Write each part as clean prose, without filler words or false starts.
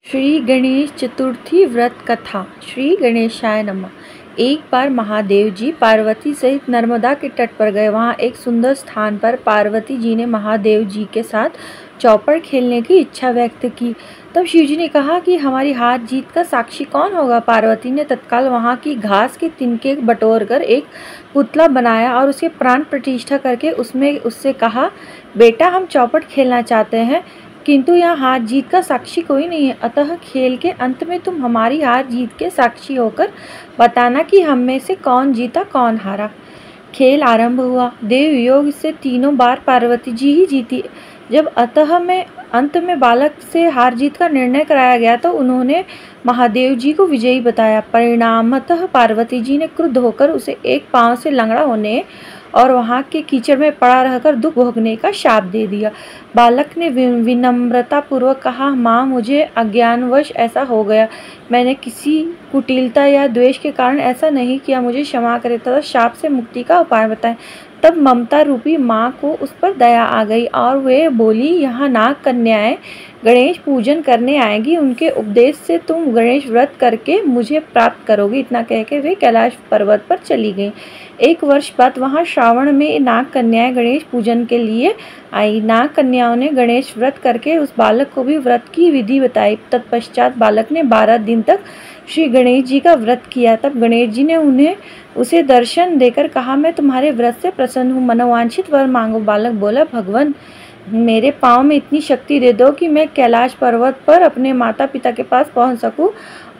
श्री गणेश चतुर्थी व्रत कथा। श्री गणेशाय नमः। एक बार महादेव जी पार्वती सहित नर्मदा के तट पर गए। वहाँ एक सुंदर स्थान पर पार्वती जी ने महादेव जी के साथ चौपड़ खेलने की इच्छा व्यक्त की। तब शिव जी ने कहा कि हमारी हार जीत का साक्षी कौन होगा। पार्वती ने तत्काल वहाँ की घास के तिनके बटोर कर एक पुतला बनाया और उसके प्राण प्रतिष्ठा करके उससे कहा, बेटा हम चौपड़ खेलना चाहते हैं, किंतु यहाँ हार जीत का साक्षी कोई नहीं है, अतः खेल के अंत में तुम हमारी हार जीत के साक्षी होकर बताना कि हम में से कौन जीता कौन हारा। खेल आरंभ हुआ। देव योग से तीनों बार पार्वती जी ही जीती। जब अंत में बालक से हार जीत का निर्णय कराया गया तो उन्होंने महादेव जी को विजयी बताया। परिणामतः पार्वती जी ने क्रुद्ध होकर उसे एक पांव से लंगड़ा होने और वहाँ के कीचड़ में पड़ा रहकर दुख भोगने का शाप दे दिया। बालक ने विनम्रता पूर्वक कहा, माँ मुझे अज्ञानवश ऐसा हो गया, मैंने किसी कुटिलता या द्वेष के कारण ऐसा नहीं किया, मुझे क्षमा करें तथा शाप से मुक्ति का उपाय बताएं। तब ममता रूपी माँ को उस पर दया आ गई और वे बोली, यहाँ नाग कन्याएं गणेश पूजन करने आएंगी, उनके उपदेश से तुम गणेश व्रत करके मुझे प्राप्त करोगे। इतना कहकर वे कैलाश पर्वत पर चली गईं। एक वर्ष बाद वहाँ श्रावण में नाग कन्याएं गणेश पूजन के लिए आई। नाग कन्याओं ने गणेश व्रत करके उस बालक को भी व्रत की विधि बताई। तत्पश्चात बालक ने 12 दिन तक श्री गणेश जी का व्रत किया। तब गणेश जी ने उसे दर्शन देकर कहा, मैं तुम्हारे व्रत से प्रसन्न हूँ, मनोवांछित वर मांगो। बालक बोला, भगवान मेरे पाँव में इतनी शक्ति दे दो कि मैं कैलाश पर्वत पर अपने माता पिता के पास पहुँच सकूँ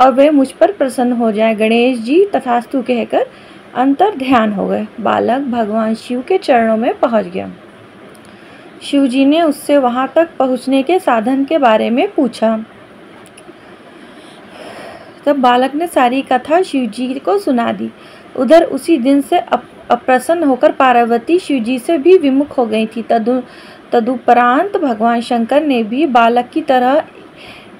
और वे मुझ पर प्रसन्न हो जाएं। गणेश जी तथास्तु कहकर अंतर ध्यान हो गए। बालक भगवान शिव के चरणों में पहुँच गया। शिव जी ने उससे वहां तक पहुंचने के साधन के बारे में पूछा। तब बालक ने सारी कथा शिव जी को सुना दी। उधर उसी दिन से अप्रसन्न होकर पार्वती शिव जी से भी विमुख हो गई थी। तदुपरांत भगवान शंकर ने भी बालक की तरह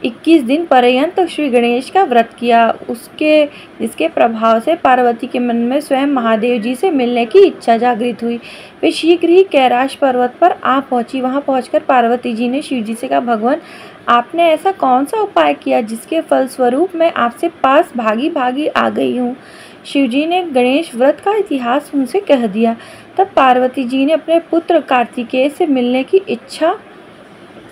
21 दिन पर्यंत श्री गणेश का व्रत किया। जिसके प्रभाव से पार्वती के मन में स्वयं महादेव जी से मिलने की इच्छा जागृत हुई। वे शीघ्र ही कैलाश पर्वत पर आ पहुंची। वहां पहुंचकर पार्वती जी ने शिव जी से कहा, भगवान आपने ऐसा कौन सा उपाय किया जिसके फलस्वरूप मैं आपसे पास भागी भागी आ गई हूँ। शिव जी ने गणेश व्रत का इतिहास उनसे कह दिया। तब पार्वती जी ने अपने पुत्र कार्तिकेय से मिलने की इच्छा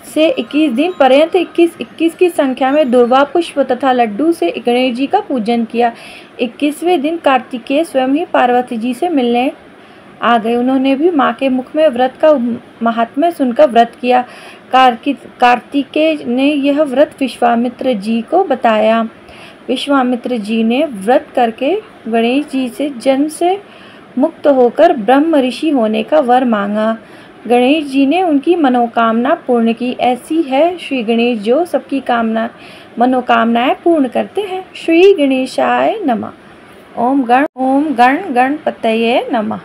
से 21 दिन पर्यंत 21 की संख्या में दुर्वा पुष्प तथा लड्डू से गणेश जी का पूजन किया। 21वें दिन कार्तिकेय स्वयं ही पार्वती जी से मिलने आ गए। उन्होंने भी माँ के मुख में व्रत का महात्म्य सुनकर व्रत किया। कार्तिकेय ने यह व्रत विश्वामित्र जी को बताया। विश्वामित्र जी ने व्रत करके गणेश जी से जन्म से मुक्त होकर ब्रह्म ऋषि होने का वर मांगा। गणेश जी ने उनकी मनोकामना पूर्ण की। ऐसी है श्री गणेश जो सबकी मनोकामनाएं पूर्ण करते हैं। श्री गणेशाय नमः। ओम गण गणपतये नमः।